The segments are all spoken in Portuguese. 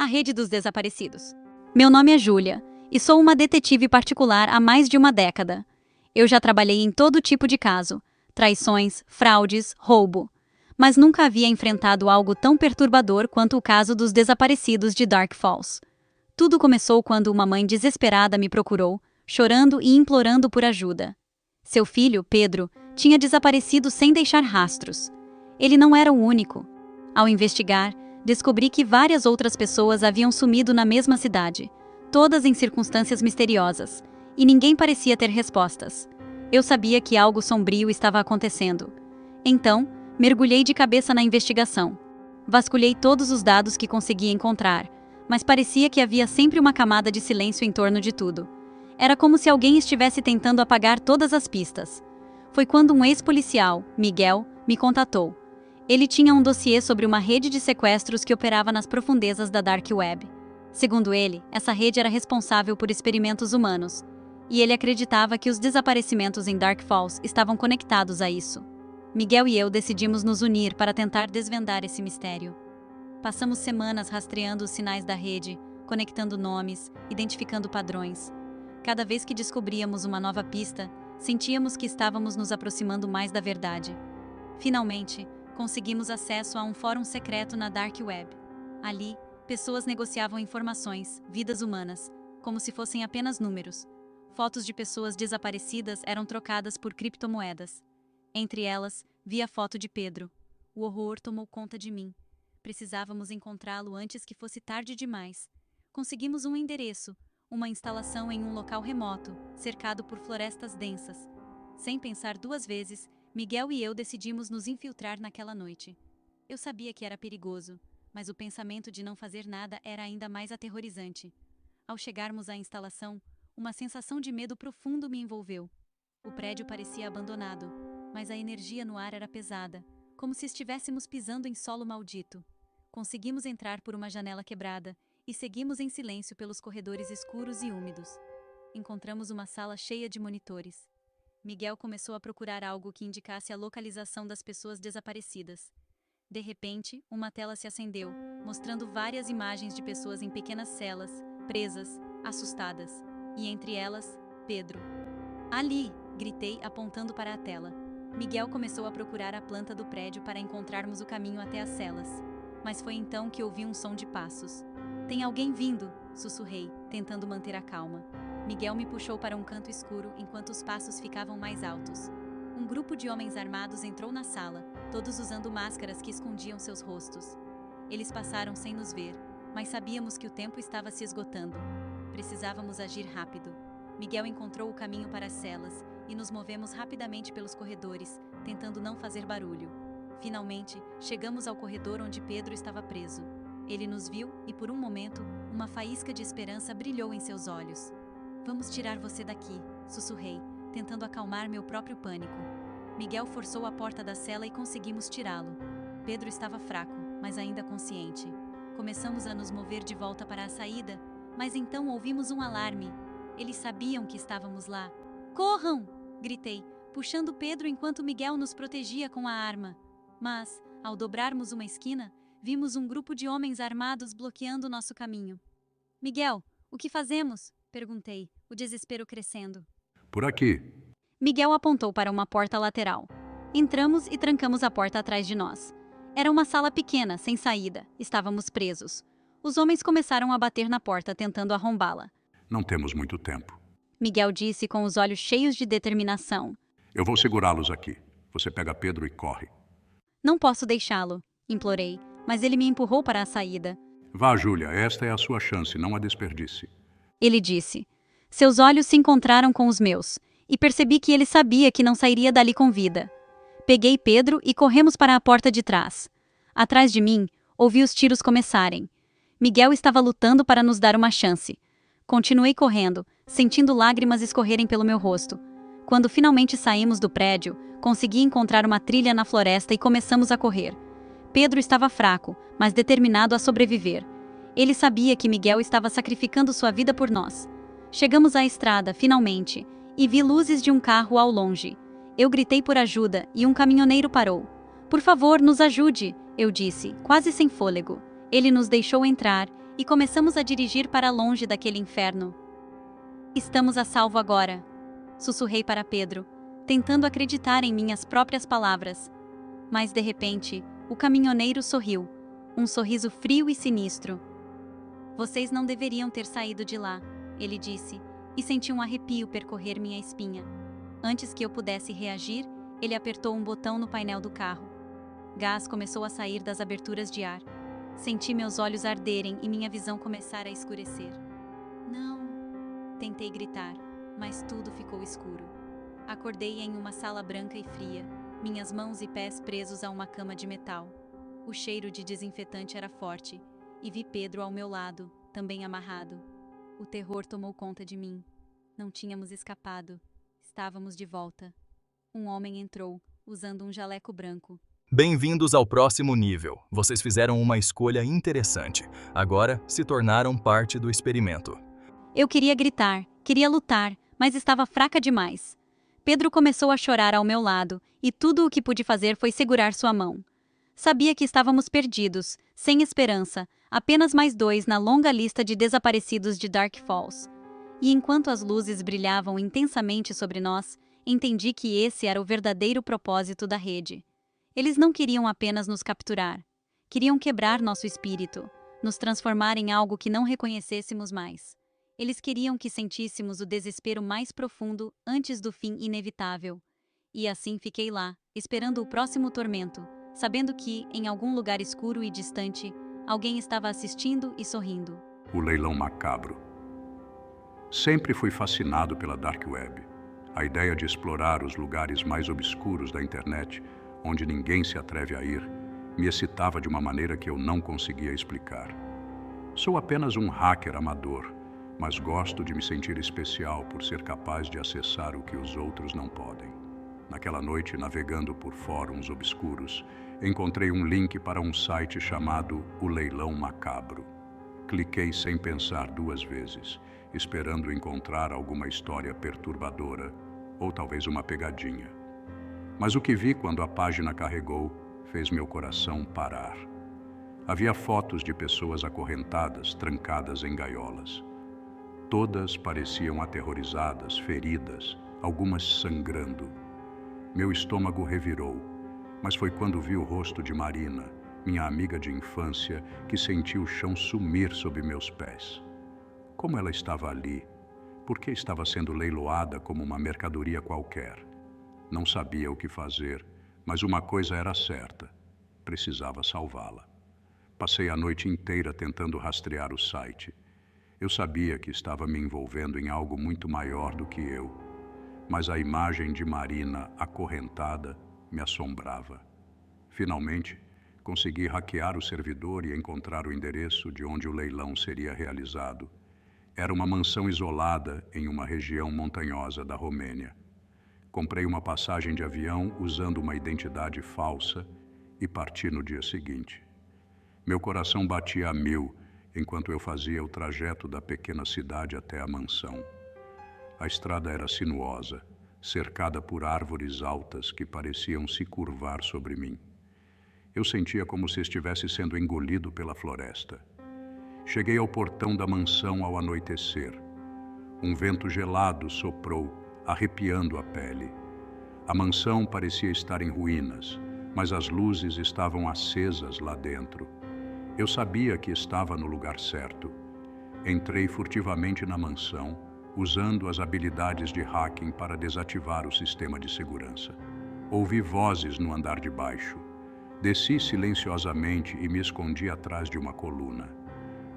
rede dos desaparecidos. Meu nome é Júlia, e sou uma detetive particular há mais de uma década. Eu já trabalhei em todo tipo de caso, traições, fraudes, roubo. Mas nunca havia enfrentado algo tão perturbador quanto o caso dos desaparecidos de Dark Falls. Tudo começou quando uma mãe desesperada me procurou, chorando e implorando por ajuda. Seu filho, Pedro, tinha desaparecido sem deixar rastros. Ele não era o único. Ao investigar, descobri que várias outras pessoas haviam sumido na mesma cidade, todas em circunstâncias misteriosas, e ninguém parecia ter respostas. Eu sabia que algo sombrio estava acontecendo. Então, mergulhei de cabeça na investigação. Vasculhei todos os dados que consegui encontrar, mas parecia que havia sempre uma camada de silêncio em torno de tudo. Era como se alguém estivesse tentando apagar todas as pistas. Foi quando um ex-policial, Miguel, me contatou. Ele tinha um dossiê sobre uma rede de sequestros que operava nas profundezas da Dark Web. Segundo ele, essa rede era responsável por experimentos humanos, e ele acreditava que os desaparecimentos em Dark Falls estavam conectados a isso. Miguel e eu decidimos nos unir para tentar desvendar esse mistério. Passamos semanas rastreando os sinais da rede, conectando nomes, identificando padrões. Cada vez que descobríamos uma nova pista, sentíamos que estávamos nos aproximando mais da verdade. Finalmente, conseguimos acesso a um fórum secreto na Dark Web. Ali, pessoas negociavam informações, vidas humanas, como se fossem apenas números. Fotos de pessoas desaparecidas eram trocadas por criptomoedas. Entre elas, vi a foto de Pedro. O horror tomou conta de mim. Precisávamos encontrá-lo antes que fosse tarde demais. Conseguimos um endereço, uma instalação em um local remoto, cercado por florestas densas. Sem pensar duas vezes, Miguel e eu decidimos nos infiltrar naquela noite. Eu sabia que era perigoso, mas o pensamento de não fazer nada era ainda mais aterrorizante. Ao chegarmos à instalação, uma sensação de medo profundo me envolveu. O prédio parecia abandonado, mas a energia no ar era pesada, como se estivéssemos pisando em solo maldito. Conseguimos entrar por uma janela quebrada e seguimos em silêncio pelos corredores escuros e úmidos. Encontramos uma sala cheia de monitores. Miguel começou a procurar algo que indicasse a localização das pessoas desaparecidas. De repente, uma tela se acendeu, mostrando várias imagens de pessoas em pequenas celas, presas, assustadas. E entre elas, Pedro. "Ali!" gritei, apontando para a tela. Miguel começou a procurar a planta do prédio para encontrarmos o caminho até as celas. Mas foi então que ouvi um som de passos. "Tem alguém vindo!" sussurrei, tentando manter a calma. Miguel me puxou para um canto escuro enquanto os passos ficavam mais altos. Um grupo de homens armados entrou na sala, todos usando máscaras que escondiam seus rostos. Eles passaram sem nos ver, mas sabíamos que o tempo estava se esgotando. Precisávamos agir rápido. Miguel encontrou o caminho para as celas e nos movemos rapidamente pelos corredores, tentando não fazer barulho. Finalmente, chegamos ao corredor onde Pedro estava preso. Ele nos viu e, por um momento, uma faísca de esperança brilhou em seus olhos. "Vamos tirar você daqui", sussurrei, tentando acalmar meu próprio pânico. Miguel forçou a porta da cela e conseguimos tirá-lo. Pedro estava fraco, mas ainda consciente. Começamos a nos mover de volta para a saída, mas então ouvimos um alarme. Eles sabiam que estávamos lá. "Corram!" gritei, puxando Pedro enquanto Miguel nos protegia com a arma. Mas, ao dobrarmos uma esquina, vimos um grupo de homens armados bloqueando nosso caminho. "Miguel, o que fazemos?" perguntei, o desespero crescendo. Por aqui." Miguel apontou para uma porta lateral. Entramos e trancamos a porta atrás de nós. Era uma sala pequena, sem saída. Estávamos presos. Os homens começaram a bater na porta, tentando arrombá-la. "Não temos muito tempo." Miguel disse com os olhos cheios de determinação. "Eu vou segurá-los aqui. Você pega Pedro e corre." "Não posso deixá-lo", implorei, mas ele me empurrou para a saída. "Vá, Júlia, esta é a sua chance, não a desperdice." Ele disse. Seus olhos se encontraram com os meus, e percebi que ele sabia que não sairia dali com vida. Peguei Pedro e corremos para a porta de trás. Atrás de mim, ouvi os tiros começarem. Miguel estava lutando para nos dar uma chance. Continuei correndo, sentindo lágrimas escorrerem pelo meu rosto. Quando finalmente saímos do prédio, consegui encontrar uma trilha na floresta e começamos a correr. Pedro estava fraco, mas determinado a sobreviver. Ele sabia que Miguel estava sacrificando sua vida por nós. Chegamos à estrada, finalmente, e vi luzes de um carro ao longe. Eu gritei por ajuda e um caminhoneiro parou. "Por favor, nos ajude", eu disse, quase sem fôlego. Ele nos deixou entrar e começamos a dirigir para longe daquele inferno. Estamos a salvo agora, sussurrei para Pedro, tentando acreditar em minhas próprias palavras. Mas de repente, o caminhoneiro sorriu, um sorriso frio e sinistro. Vocês não deveriam ter saído de lá, ele disse, e senti um arrepio percorrer minha espinha. Antes que eu pudesse reagir, ele apertou um botão no painel do carro. Gás começou a sair das aberturas de ar. Senti meus olhos arderem e minha visão começar a escurecer. Não! Tentei gritar, mas tudo ficou escuro. Acordei em uma sala branca e fria, minhas mãos e pés presos a uma cama de metal. O cheiro de desinfetante era forte, e vi Pedro ao meu lado, também amarrado. O terror tomou conta de mim. Não tínhamos escapado. Estávamos de volta. Um homem entrou, usando um jaleco branco. Bem-vindos ao próximo nível. Vocês fizeram uma escolha interessante. Agora se tornaram parte do experimento. Eu queria gritar, queria lutar, mas estava fraca demais. Pedro começou a chorar ao meu lado, e tudo o que pude fazer foi segurar sua mão. Sabia que estávamos perdidos, sem esperança, apenas mais 2 na longa lista de desaparecidos de Dark Falls. E enquanto as luzes brilhavam intensamente sobre nós, entendi que esse era o verdadeiro propósito da rede. Eles não queriam apenas nos capturar. Queriam quebrar nosso espírito, nos transformar em algo que não reconhecêssemos mais. Eles queriam que sentíssemos o desespero mais profundo antes do fim inevitável. E assim fiquei lá, esperando o próximo tormento, sabendo que, em algum lugar escuro e distante, alguém estava assistindo e sorrindo. O leilão macabro. Sempre fui fascinado pela Dark Web. A ideia de explorar os lugares mais obscuros da internet, onde ninguém se atreve a ir, me excitava de uma maneira que eu não conseguia explicar. Sou apenas um hacker amador, mas gosto de me sentir especial por ser capaz de acessar o que os outros não podem. Naquela noite, navegando por fóruns obscuros, encontrei um link para um site chamado O Leilão Macabro. Cliquei sem pensar 2 vezes, esperando encontrar alguma história perturbadora ou talvez uma pegadinha. Mas o que vi quando a página carregou fez meu coração parar. Havia fotos de pessoas acorrentadas, trancadas em gaiolas. Todas pareciam aterrorizadas, feridas, algumas sangrando. Meu estômago revirou, mas foi quando vi o rosto de Marina, minha amiga de infância, que senti o chão sumir sob meus pés. Como ela estava ali? Por que estava sendo leiloada como uma mercadoria qualquer? Não sabia o que fazer, mas uma coisa era certa: precisava salvá-la. Passei a noite inteira tentando rastrear o site. Eu sabia que estava me envolvendo em algo muito maior do que eu, mas a imagem de Marina acorrentada me assombrava. Finalmente, consegui hackear o servidor e encontrar o endereço de onde o leilão seria realizado. Era uma mansão isolada em uma região montanhosa da Romênia. Comprei uma passagem de avião usando uma identidade falsa e parti no dia seguinte. Meu coração batia a 1000 enquanto eu fazia o trajeto da pequena cidade até a mansão. A estrada era sinuosa, cercada por árvores altas que pareciam se curvar sobre mim. Eu sentia como se estivesse sendo engolido pela floresta. Cheguei ao portão da mansão ao anoitecer. Um vento gelado soprou, arrepiando a pele. A mansão parecia estar em ruínas, mas as luzes estavam acesas lá dentro. Eu sabia que estava no lugar certo. Entrei furtivamente na mansão, usando as habilidades de hacking para desativar o sistema de segurança. Ouvi vozes no andar de baixo. Desci silenciosamente e me escondi atrás de uma coluna.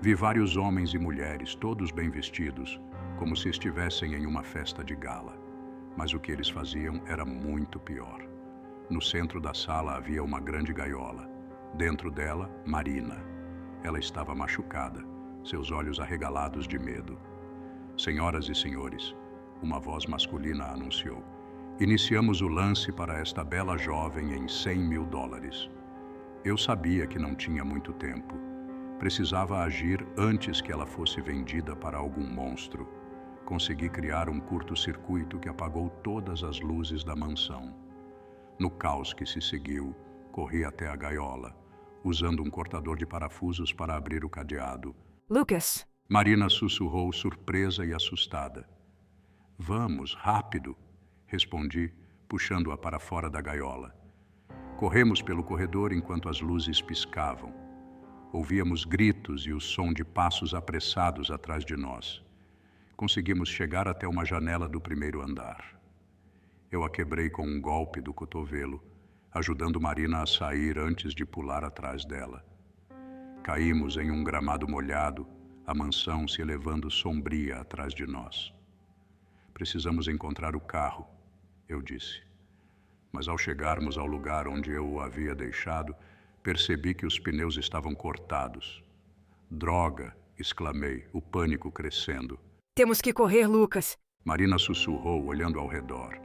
Vi vários homens e mulheres, todos bem vestidos, como se estivessem em uma festa de gala. Mas o que eles faziam era muito pior. No centro da sala havia uma grande gaiola. Dentro dela, Marina. Ela estava machucada, seus olhos arregalados de medo. Senhoras e senhores, uma voz masculina anunciou. Iniciamos o lance para esta bela jovem em $100.000. Eu sabia que não tinha muito tempo. Precisava agir antes que ela fosse vendida para algum monstro. Consegui criar um curto-circuito que apagou todas as luzes da mansão. No caos que se seguiu, corri até a gaiola, usando um cortador de parafusos para abrir o cadeado, Lucas, Marina sussurrou, surpresa e assustada. Vamos, rápido, respondi, puxando-a para fora da gaiola. Corremos pelo corredor enquanto as luzes piscavam. Ouvíamos gritos e o som de passos apressados atrás de nós. Conseguimos chegar até uma janela do primeiro andar. Eu a quebrei com um golpe do cotovelo, ajudando Marina a sair antes de pular atrás dela. Caímos em um gramado molhado, a mansão se elevando sombria atrás de nós. Precisamos encontrar o carro, eu disse. Mas ao chegarmos ao lugar onde eu o havia deixado, percebi que os pneus estavam cortados. Droga, exclamei, o pânico crescendo. temos que correr, Lucas. Marina sussurrou, olhando ao redor.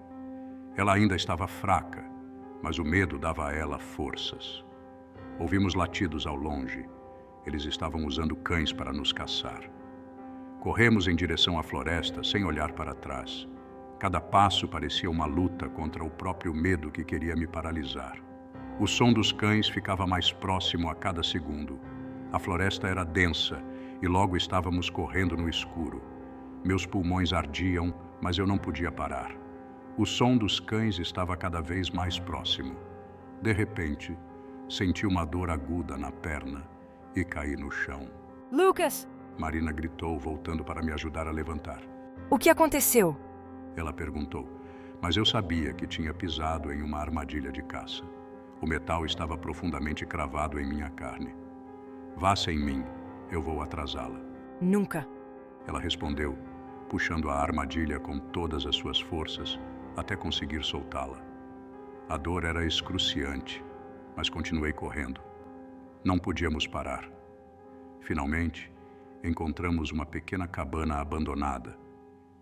Ela ainda estava fraca, mas o medo dava a ela forças. Ouvimos latidos ao longe. Eles estavam usando cães para nos caçar. Corremos em direção à floresta, sem olhar para trás. Cada passo parecia uma luta contra o próprio medo que queria me paralisar. O som dos cães ficava mais próximo a cada segundo. A floresta era densa e logo estávamos correndo no escuro. Meus pulmões ardiam, mas eu não podia parar. O som dos cães estava cada vez mais próximo. De repente, senti uma dor aguda na perna e caí no chão. Lucas, Marina gritou, voltando para me ajudar a levantar. o que aconteceu? Ela perguntou, mas eu sabia que tinha pisado em uma armadilha de caça. O metal estava profundamente cravado em minha carne. Vá sem mim, eu vou atrasá-la. Nunca. Ela respondeu, puxando a armadilha com todas as suas forças, até conseguir soltá-la. A dor era excruciante, mas continuei correndo. Não podíamos parar. Finalmente, encontramos uma pequena cabana abandonada.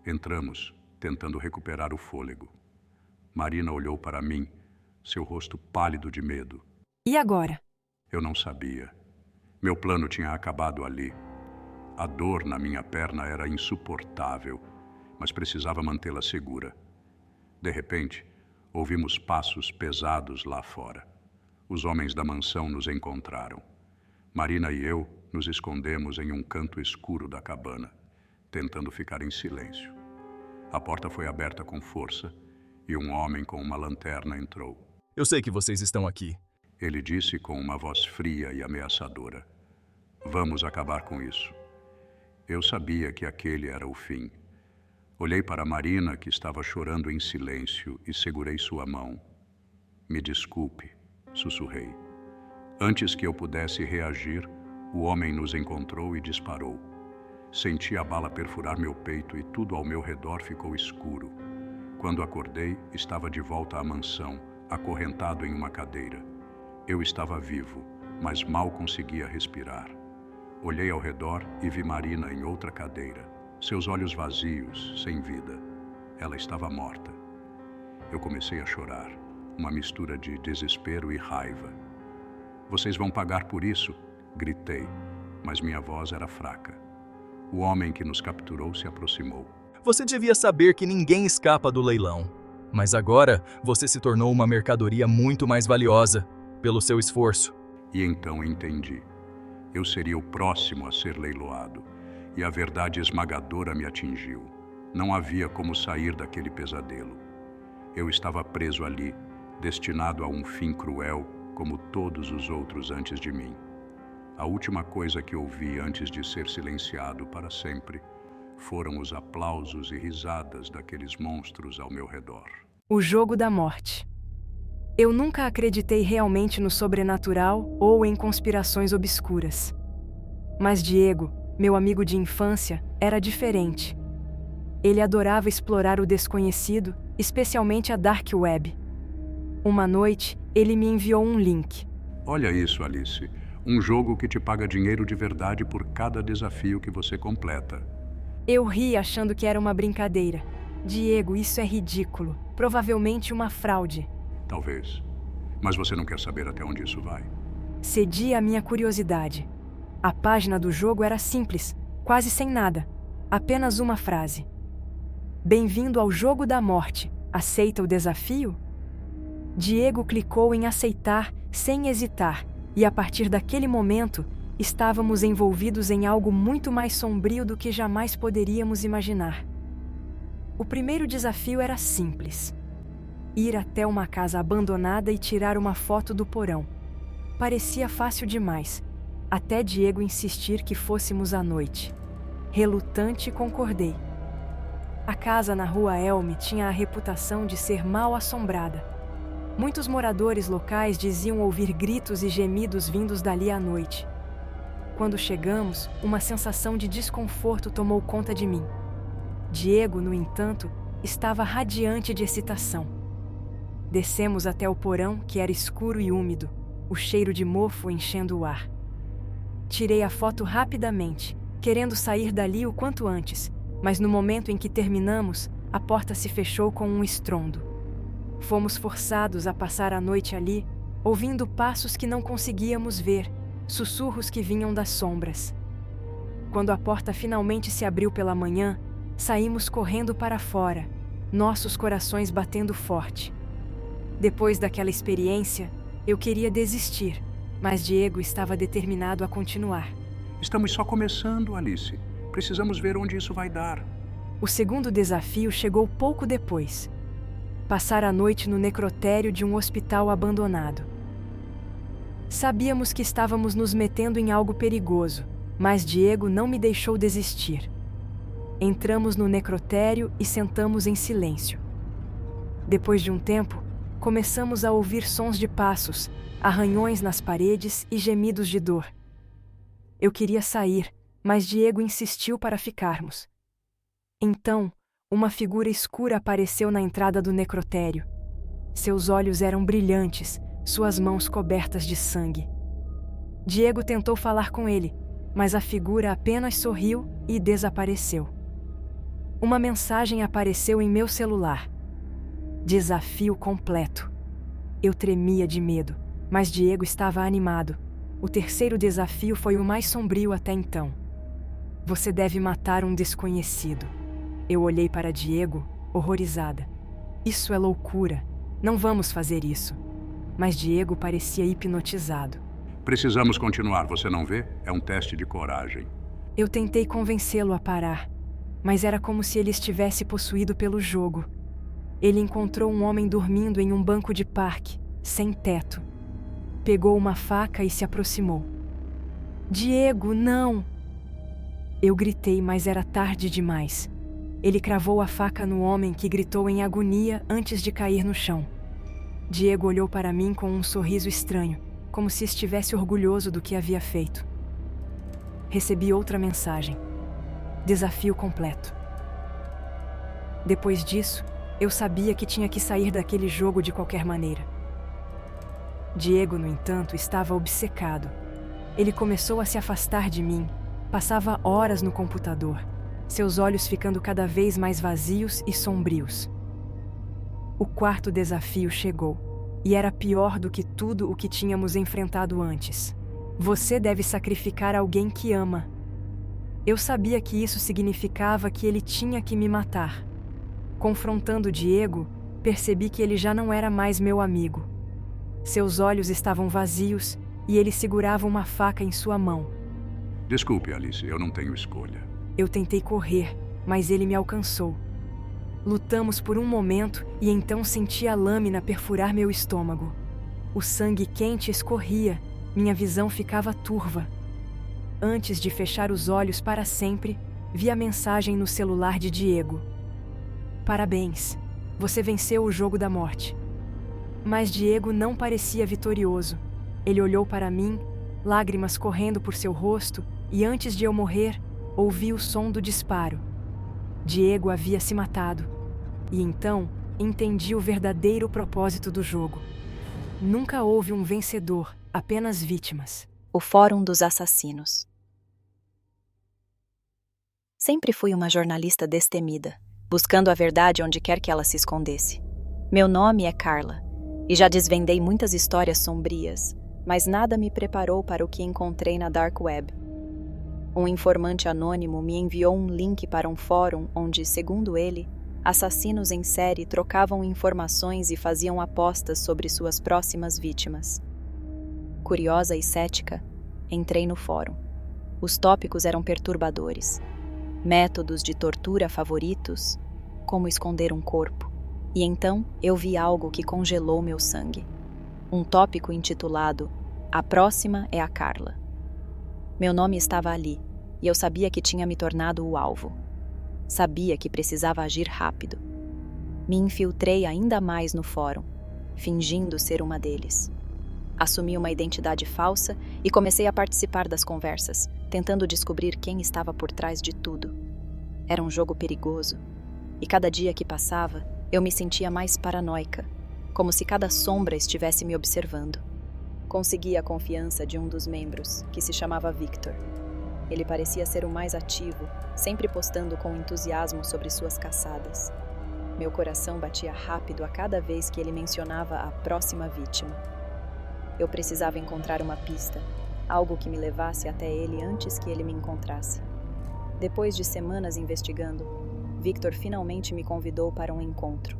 Entramos, tentando recuperar o fôlego. Marina olhou para mim, seu rosto pálido de medo. E agora? Eu não sabia. Meu plano tinha acabado ali. A dor na minha perna era insuportável, mas precisava mantê-la segura. De repente, ouvimos passos pesados lá fora. Os homens da mansão nos encontraram. Marina e eu nos escondemos em um canto escuro da cabana, tentando ficar em silêncio. A porta foi aberta com força e um homem com uma lanterna entrou. Eu sei que vocês estão aqui. Ele disse com uma voz fria e ameaçadora. Vamos acabar com isso. Eu sabia que aquele era o fim. Olhei para Marina, que estava chorando em silêncio, e segurei sua mão. Me desculpe, sussurrei. Antes que eu pudesse reagir, o homem nos encontrou e disparou. Senti a bala perfurar meu peito e tudo ao meu redor ficou escuro. Quando acordei, estava de volta à mansão, acorrentado em uma cadeira. Eu estava vivo, mas mal conseguia respirar. Olhei ao redor e vi Marina em outra cadeira, seus olhos vazios, sem vida. Ela estava morta. Eu comecei a chorar, uma mistura de desespero e raiva. Vocês vão pagar por isso? Gritei, mas minha voz era fraca. O homem que nos capturou se aproximou. Você devia saber que ninguém escapa do leilão. Mas agora, você se tornou uma mercadoria muito mais valiosa, pelo seu esforço. E então entendi. Eu seria o próximo a ser leiloado, e a verdade esmagadora me atingiu. Não havia como sair daquele pesadelo. Eu estava preso ali, destinado a um fim cruel, como todos os outros antes de mim. A última coisa que ouvi antes de ser silenciado para sempre foram os aplausos e risadas daqueles monstros ao meu redor. O jogo da morte. Eu nunca acreditei realmente no sobrenatural ou em conspirações obscuras. Mas Diego, meu amigo de infância, era diferente. Ele adorava explorar o desconhecido, especialmente a Dark Web. Uma noite, ele me enviou um link. Olha isso, Alice. Um jogo que te paga dinheiro de verdade por cada desafio que você completa. Eu ri achando que era uma brincadeira. Diego, isso é ridículo. Provavelmente uma fraude. Talvez. Mas você não quer saber até onde isso vai. Cedi à minha curiosidade. A página do jogo era simples, quase sem nada. Apenas uma frase. Bem-vindo ao jogo da morte. Aceita o desafio? Diego clicou em aceitar sem hesitar, e a partir daquele momento, estávamos envolvidos em algo muito mais sombrio do que jamais poderíamos imaginar. O primeiro desafio era simples: ir até uma casa abandonada e tirar uma foto do porão. Parecia fácil demais, até Diego insistir que fôssemos à noite. Relutante, concordei. A casa na Rua Elme tinha a reputação de ser mal assombrada. Muitos moradores locais diziam ouvir gritos e gemidos vindos dali à noite. Quando chegamos, uma sensação de desconforto tomou conta de mim. Diego, no entanto, estava radiante de excitação. Descemos até o porão, que era escuro e úmido, o cheiro de mofo enchendo o ar. Tirei a foto rapidamente, querendo sair dali o quanto antes, mas no momento em que terminamos, a porta se fechou com um estrondo. Fomos forçados a passar a noite ali, ouvindo passos que não conseguíamos ver, sussurros que vinham das sombras. Quando a porta finalmente se abriu pela manhã, saímos correndo para fora, nossos corações batendo forte. Depois daquela experiência, eu queria desistir, mas Diego estava determinado a continuar. Estamos só começando, Alice. Precisamos ver onde isso vai dar. O segundo desafio chegou pouco depois: passar a noite no necrotério de um hospital abandonado. Sabíamos que estávamos nos metendo em algo perigoso, mas Diego não me deixou desistir. Entramos no necrotério e sentamos em silêncio. Depois de um tempo, começamos a ouvir sons de passos, arranhões nas paredes e gemidos de dor. Eu queria sair, mas Diego insistiu para ficarmos. Então, uma figura escura apareceu na entrada do necrotério. Seus olhos eram brilhantes, suas mãos cobertas de sangue. Diego tentou falar com ele, mas a figura apenas sorriu e desapareceu. Uma mensagem apareceu em meu celular: desafio completo. Eu tremia de medo, mas Diego estava animado. O terceiro desafio foi o mais sombrio até então. Você deve matar um desconhecido. Eu olhei para Diego, horrorizada. Isso é loucura. Não vamos fazer isso. Mas Diego parecia hipnotizado. Precisamos continuar, você não vê? É um teste de coragem. Eu tentei convencê-lo a parar, mas era como se ele estivesse possuído pelo jogo. Ele encontrou um homem dormindo em um banco de parque, sem teto. Pegou uma faca e se aproximou. Diego, não! Eu gritei, mas era tarde demais. Ele cravou a faca no homem, que gritou em agonia antes de cair no chão. Diego olhou para mim com um sorriso estranho, como se estivesse orgulhoso do que havia feito. Recebi outra mensagem: desafio completo. Depois disso, eu sabia que tinha que sair daquele jogo de qualquer maneira. Diego, no entanto, estava obcecado. Ele começou a se afastar de mim, passava horas no computador, seus olhos ficando cada vez mais vazios e sombrios. O quarto desafio chegou, e era pior do que tudo o que tínhamos enfrentado antes. Você deve sacrificar alguém que ama. Eu sabia que isso significava que ele tinha que me matar. Confrontando Diego, percebi que ele já não era mais meu amigo. Seus olhos estavam vazios e ele segurava uma faca em sua mão. Desculpe, Alice, eu não tenho escolha. Eu tentei correr, mas ele me alcançou. Lutamos por um momento e então senti a lâmina perfurar meu estômago. O sangue quente escorria, minha visão ficava turva. Antes de fechar os olhos para sempre, vi a mensagem no celular de Diego. Parabéns, você venceu o jogo da morte. Mas Diego não parecia vitorioso. Ele olhou para mim, lágrimas correndo por seu rosto, e antes de eu morrer, ouvi o som do disparo. Diego havia se matado. E então, entendi o verdadeiro propósito do jogo. Nunca houve um vencedor, apenas vítimas. O Fórum dos Assassinos. Sempre fui uma jornalista destemida, buscando a verdade onde quer que ela se escondesse. Meu nome é Carla, e já desvendei muitas histórias sombrias, mas nada me preparou para o que encontrei na Dark Web. Um informante anônimo me enviou um link para um fórum onde, segundo ele, assassinos em série trocavam informações e faziam apostas sobre suas próximas vítimas. Curiosa e cética, entrei no fórum. Os tópicos eram perturbadores. Métodos de tortura favoritos, como esconder um corpo. E então eu vi algo que congelou meu sangue. Um tópico intitulado "A próxima é a Carla". Meu nome estava ali, e eu sabia que tinha me tornado o alvo. Sabia que precisava agir rápido. Me infiltrei ainda mais no fórum, fingindo ser uma deles. Assumi uma identidade falsa e comecei a participar das conversas, tentando descobrir quem estava por trás de tudo. Era um jogo perigoso, e cada dia que passava, eu me sentia mais paranoica, como se cada sombra estivesse me observando. Consegui a confiança de um dos membros, que se chamava Victor. Ele parecia ser o mais ativo, sempre postando com entusiasmo sobre suas caçadas. Meu coração batia rápido a cada vez que ele mencionava a próxima vítima. Eu precisava encontrar uma pista, algo que me levasse até ele antes que ele me encontrasse. Depois de semanas investigando, Victor finalmente me convidou para um encontro.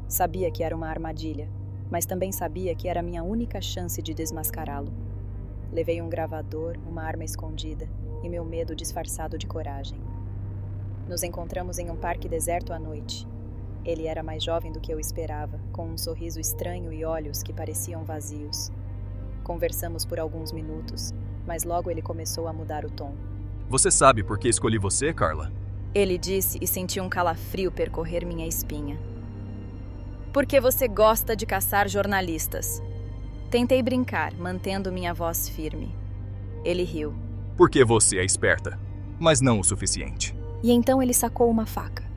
Sabia que era uma armadilha, mas também sabia que era a minha única chance de desmascará-lo. Levei um gravador, uma arma escondida e meu medo disfarçado de coragem. Nos encontramos em um parque deserto à noite. Ele era mais jovem do que eu esperava, com um sorriso estranho e olhos que pareciam vazios. Conversamos por alguns minutos, mas logo ele começou a mudar o tom. Você sabe por que escolhi você, Carla? Ele disse e senti um calafrio percorrer minha espinha. Porque você gosta de caçar jornalistas. Tentei brincar, mantendo minha voz firme. Ele riu. Porque você é esperta, mas não o suficiente. E então ele sacou uma faca.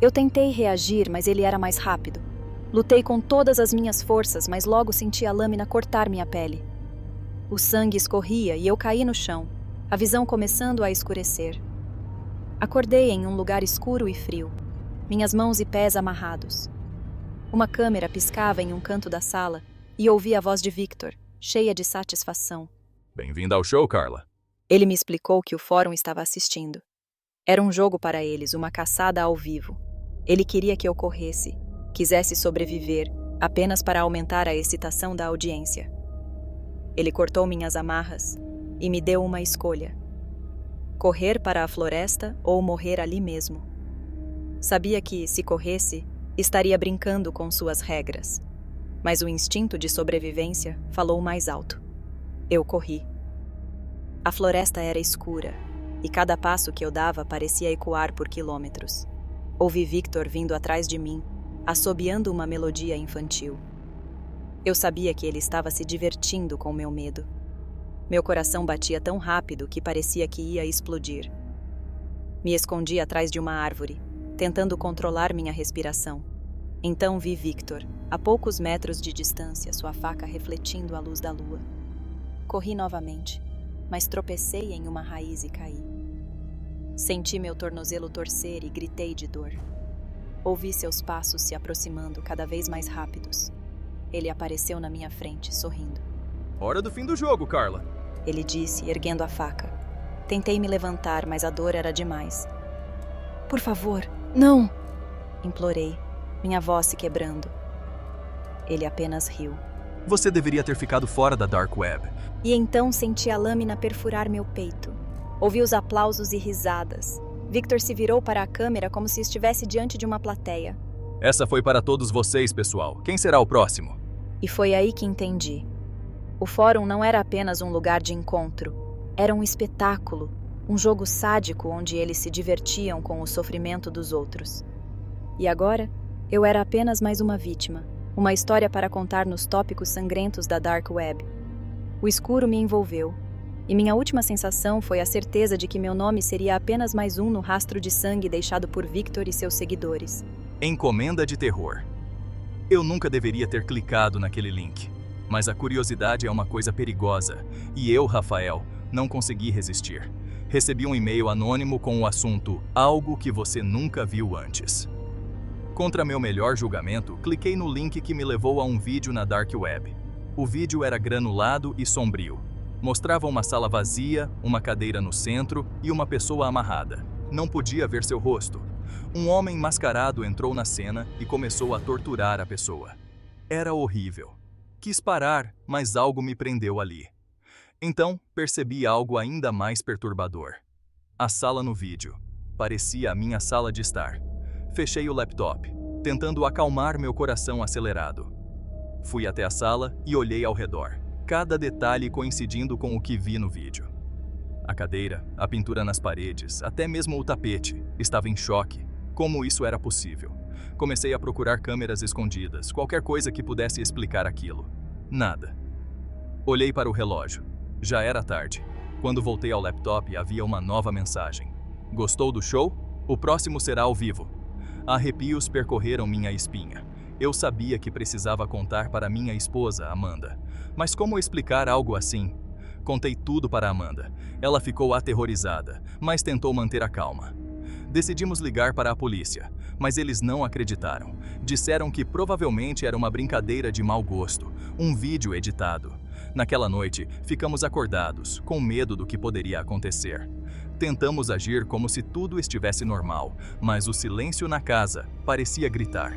Eu tentei reagir, mas ele era mais rápido. Lutei com todas as minhas forças, mas logo senti a lâmina cortar minha pele. O sangue escorria e eu caí no chão, a visão começando a escurecer. Acordei em um lugar escuro e frio, minhas mãos e pés amarrados. Uma câmera piscava em um canto da sala e ouvi a voz de Victor, cheia de satisfação. Bem-vinda ao show, Carla. Ele me explicou que o fórum estava assistindo. Era um jogo para eles, uma caçada ao vivo. Ele queria que eu corresse, quisesse sobreviver, apenas para aumentar a excitação da audiência. Ele cortou minhas amarras e me deu uma escolha: correr para a floresta ou morrer ali mesmo. Sabia que, se corresse, estaria brincando com suas regras. Mas o instinto de sobrevivência falou mais alto. Eu corri. A floresta era escura, e cada passo que eu dava parecia ecoar por quilômetros. Ouvi Victor vindo atrás de mim, assobiando uma melodia infantil. Eu sabia que ele estava se divertindo com meu medo. Meu coração batia tão rápido que parecia que ia explodir. Me escondi atrás de uma árvore, tentando controlar minha respiração. Então vi Victor, a poucos metros de distância, sua faca refletindo a luz da lua. Corri novamente, mas tropecei em uma raiz e caí. Senti meu tornozelo torcer e gritei de dor. Ouvi seus passos se aproximando cada vez mais rápidos. Ele apareceu na minha frente, sorrindo. Hora do fim do jogo, Carla. Ele disse, erguendo a faca. Tentei me levantar, mas a dor era demais. Por favor, não! Implorei, minha voz se quebrando. Ele apenas riu. Você deveria ter ficado fora da Dark Web. E então senti a lâmina perfurar meu peito. Ouvi os aplausos e risadas. Victor se virou para a câmera como se estivesse diante de uma plateia. Essa foi para todos vocês, pessoal. Quem será o próximo? E foi aí que entendi. O fórum não era apenas um lugar de encontro. Era um espetáculo, um jogo sádico onde eles se divertiam com o sofrimento dos outros. E agora, eu era apenas mais uma vítima, uma história para contar nos tópicos sangrentos da Dark Web. O escuro me envolveu, e minha última sensação foi a certeza de que meu nome seria apenas mais um no rastro de sangue deixado por Victor e seus seguidores. Encomenda de terror. Eu nunca deveria ter clicado naquele link, mas a curiosidade é uma coisa perigosa, e eu, Rafael, não consegui resistir. Recebi um e-mail anônimo com o assunto "Algo que você nunca viu antes". Contra meu melhor julgamento, cliquei no link que me levou a um vídeo na Dark Web. O vídeo era granulado e sombrio. Mostrava uma sala vazia, uma cadeira no centro e uma pessoa amarrada. Não podia ver seu rosto. Um homem mascarado entrou na cena e começou a torturar a pessoa. Era horrível. Quis parar, mas algo me prendeu ali. Então, percebi algo ainda mais perturbador. A sala no vídeo. Parecia a minha sala de estar. Fechei o laptop, tentando acalmar meu coração acelerado. Fui até a sala e olhei ao redor, cada detalhe coincidindo com o que vi no vídeo. A cadeira, a pintura nas paredes, até mesmo o tapete, estava em choque. Como isso era possível? Comecei a procurar câmeras escondidas, qualquer coisa que pudesse explicar aquilo. Nada. Olhei para o relógio. Já era tarde. Quando voltei ao laptop, havia uma nova mensagem. Gostou do show? O próximo será ao vivo. Arrepios percorreram minha espinha. Eu sabia que precisava contar para minha esposa, Amanda. Mas como explicar algo assim? Contei tudo para Amanda. Ela ficou aterrorizada, mas tentou manter a calma. Decidimos ligar para a polícia, mas eles não acreditaram. Disseram que provavelmente era uma brincadeira de mau gosto, um vídeo editado. Naquela noite, ficamos acordados, com medo do que poderia acontecer. Tentamos agir como se tudo estivesse normal, mas o silêncio na casa parecia gritar.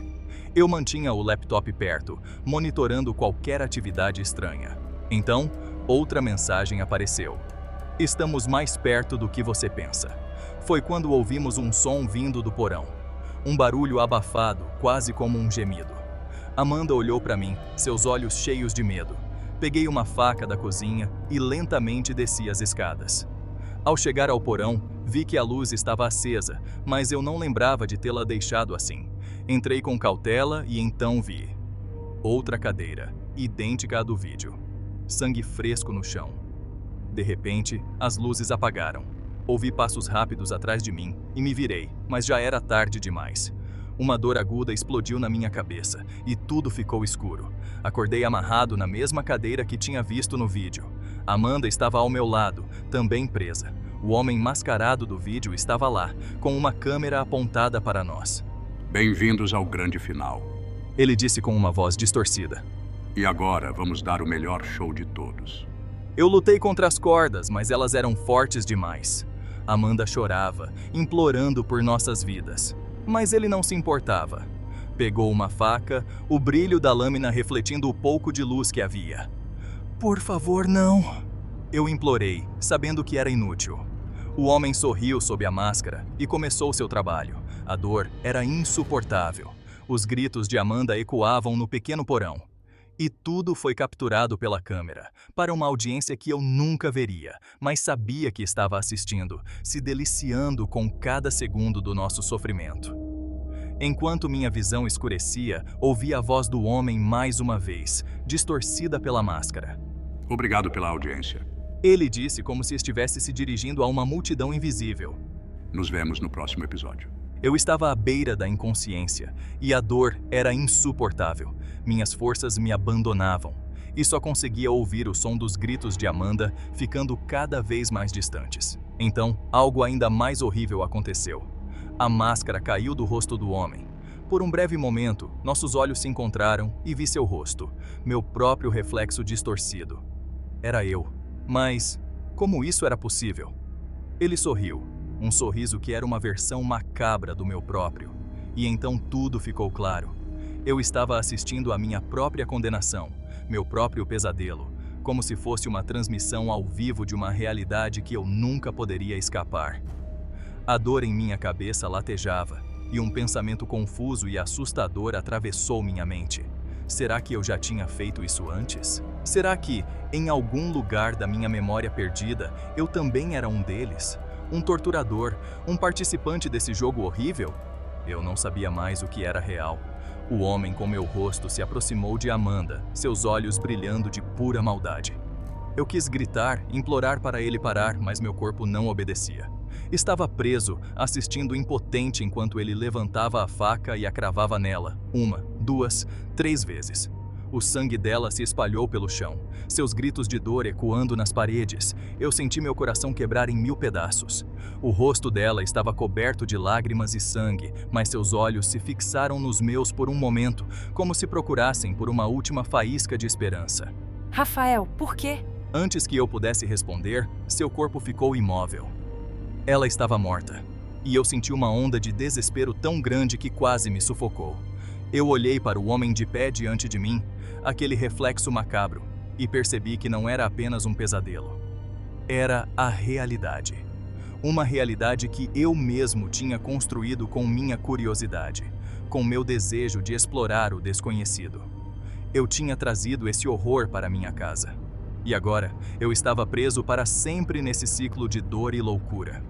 Eu mantinha o laptop perto, monitorando qualquer atividade estranha. Então, outra mensagem apareceu. Estamos mais perto do que você pensa. Foi quando ouvimos um som vindo do porão. Um barulho abafado, quase como um gemido. Amanda olhou para mim, seus olhos cheios de medo. Peguei uma faca da cozinha e lentamente desci as escadas. Ao chegar ao porão, vi que a luz estava acesa, mas eu não lembrava de tê-la deixado assim. Entrei com cautela e então vi. Outra cadeira, idêntica à do vídeo. Sangue fresco no chão. De repente, as luzes apagaram. Ouvi passos rápidos atrás de mim e me virei, mas já era tarde demais. Uma dor aguda explodiu na minha cabeça e tudo ficou escuro. Acordei amarrado na mesma cadeira que tinha visto no vídeo. Amanda estava ao meu lado, também presa. O homem mascarado do vídeo estava lá, com uma câmera apontada para nós. Bem-vindos ao grande final. Ele disse com uma voz distorcida. E agora vamos dar o melhor show de todos. Eu lutei contra as cordas, mas elas eram fortes demais. Amanda chorava, implorando por nossas vidas. Mas ele não se importava. Pegou uma faca, o brilho da lâmina refletindo o pouco de luz que havia. Por favor, não! Eu implorei, sabendo que era inútil. O homem sorriu sob a máscara e começou seu trabalho. A dor era insuportável. Os gritos de Amanda ecoavam no pequeno porão. E tudo foi capturado pela câmera, para uma audiência que eu nunca veria, mas sabia que estava assistindo, se deliciando com cada segundo do nosso sofrimento. Enquanto minha visão escurecia, ouvi a voz do homem mais uma vez, distorcida pela máscara. Obrigado pela audiência. Ele disse como se estivesse se dirigindo a uma multidão invisível. Nos vemos no próximo episódio. Eu estava à beira da inconsciência, e a dor era insuportável. Minhas forças me abandonavam, e só conseguia ouvir o som dos gritos de Amanda, ficando cada vez mais distantes. Então, algo ainda mais horrível aconteceu. A máscara caiu do rosto do homem. Por um breve momento, nossos olhos se encontraram e vi seu rosto, meu próprio reflexo distorcido. Era eu. Mas, como isso era possível? Ele sorriu. Um sorriso que era uma versão macabra do meu próprio. E então tudo ficou claro. Eu estava assistindo à minha própria condenação, meu próprio pesadelo, como se fosse uma transmissão ao vivo de uma realidade que eu nunca poderia escapar. A dor em minha cabeça latejava, e um pensamento confuso e assustador atravessou minha mente. Será que eu já tinha feito isso antes? Será que, em algum lugar da minha memória perdida, eu também era um deles? Um torturador, um participante desse jogo horrível? Eu não sabia mais o que era real. O homem com meu rosto se aproximou de Amanda, seus olhos brilhando de pura maldade. Eu quis gritar, implorar para ele parar, mas meu corpo não obedecia. Estava preso, assistindo impotente enquanto ele levantava a faca e a cravava nela, 1, 2, 3 vezes. O sangue dela se espalhou pelo chão, seus gritos de dor ecoando nas paredes. Eu senti meu coração quebrar em 1000 pedaços. O rosto dela estava coberto de lágrimas e sangue, mas seus olhos se fixaram nos meus por um momento, como se procurassem por uma última faísca de esperança. Rafael, por quê? Antes que eu pudesse responder, seu corpo ficou imóvel. Ela estava morta, e eu senti uma onda de desespero tão grande que quase me sufocou. Eu olhei para o homem de pé diante de mim, aquele reflexo macabro. e percebi que não era apenas um pesadelo. Era a realidade. Uma realidade que eu mesmo tinha construído com minha curiosidade, com meu desejo de explorar o desconhecido. Eu tinha trazido esse horror para minha casa. E agora, eu estava preso para sempre nesse ciclo de dor e loucura.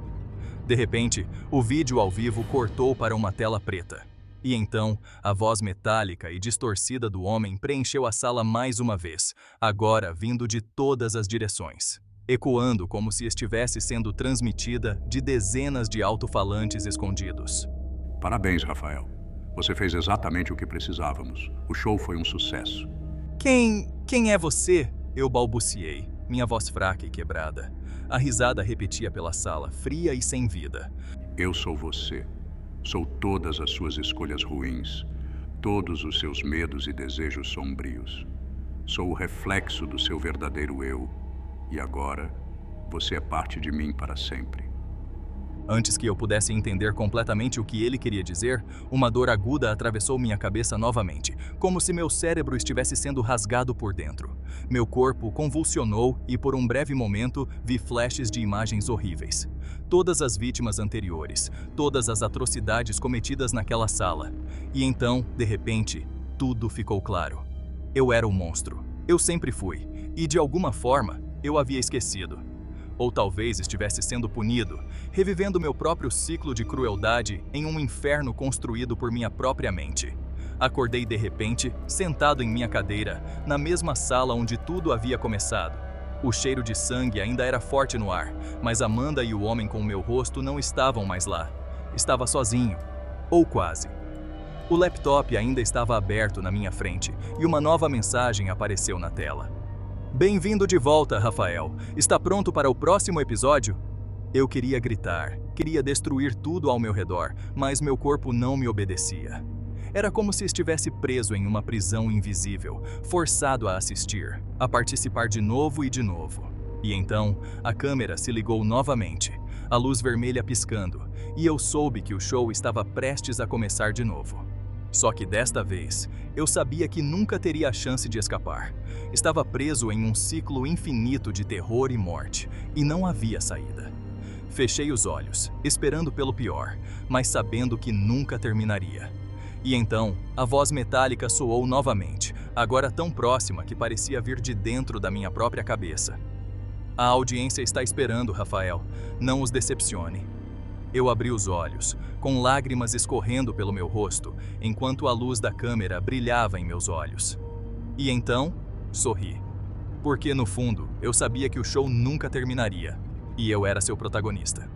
De repente, o vídeo ao vivo cortou para uma tela preta. E então, a voz metálica e distorcida do homem preencheu a sala mais uma vez, agora vindo de todas as direções, ecoando como se estivesse sendo transmitida de dezenas de alto-falantes escondidos. Parabéns, Rafael. Você fez exatamente o que precisávamos. O show foi um sucesso. Quem é você? Eu balbuciei, minha voz fraca e quebrada. A risada repetia pela sala, fria e sem vida. Eu sou você. Sou todas as suas escolhas ruins, todos os seus medos e desejos sombrios. Sou o reflexo do seu verdadeiro eu. E agora, você é parte de mim para sempre. Antes que eu pudesse entender completamente o que ele queria dizer, uma dor aguda atravessou minha cabeça novamente, como se meu cérebro estivesse sendo rasgado por dentro. Meu corpo convulsionou e por um breve momento vi flashes de imagens horríveis. Todas as vítimas anteriores, todas as atrocidades cometidas naquela sala. E então, de repente, tudo ficou claro. Eu era o monstro. Eu sempre fui. E de alguma forma, eu havia esquecido. Ou talvez estivesse sendo punido, revivendo meu próprio ciclo de crueldade em um inferno construído por minha própria mente. Acordei de repente, sentado em minha cadeira, na mesma sala onde tudo havia começado. O cheiro de sangue ainda era forte no ar, mas Amanda e o homem com o meu rosto não estavam mais lá. Estava sozinho. Ou quase. O laptop ainda estava aberto na minha frente e uma nova mensagem apareceu na tela. Bem-vindo de volta, Rafael. Está pronto para o próximo episódio? Eu queria gritar, queria destruir tudo ao meu redor, mas meu corpo não me obedecia. Era como se estivesse preso em uma prisão invisível, forçado a assistir, a participar de novo e de novo. E então, a câmera se ligou novamente, a luz vermelha piscando, e eu soube que o show estava prestes a começar de novo. Só que desta vez, eu sabia que nunca teria a chance de escapar. Estava preso em um ciclo infinito de terror e morte, e não havia saída. Fechei os olhos, esperando pelo pior, mas sabendo que nunca terminaria. E então, a voz metálica soou novamente, agora tão próxima que parecia vir de dentro da minha própria cabeça. A audiência está esperando, Rafael. Não os decepcione. Eu abri os olhos, com lágrimas escorrendo pelo meu rosto, enquanto a luz da câmera brilhava em meus olhos. E então, sorri. Porque, no fundo, eu sabia que o show nunca terminaria, e eu era seu protagonista.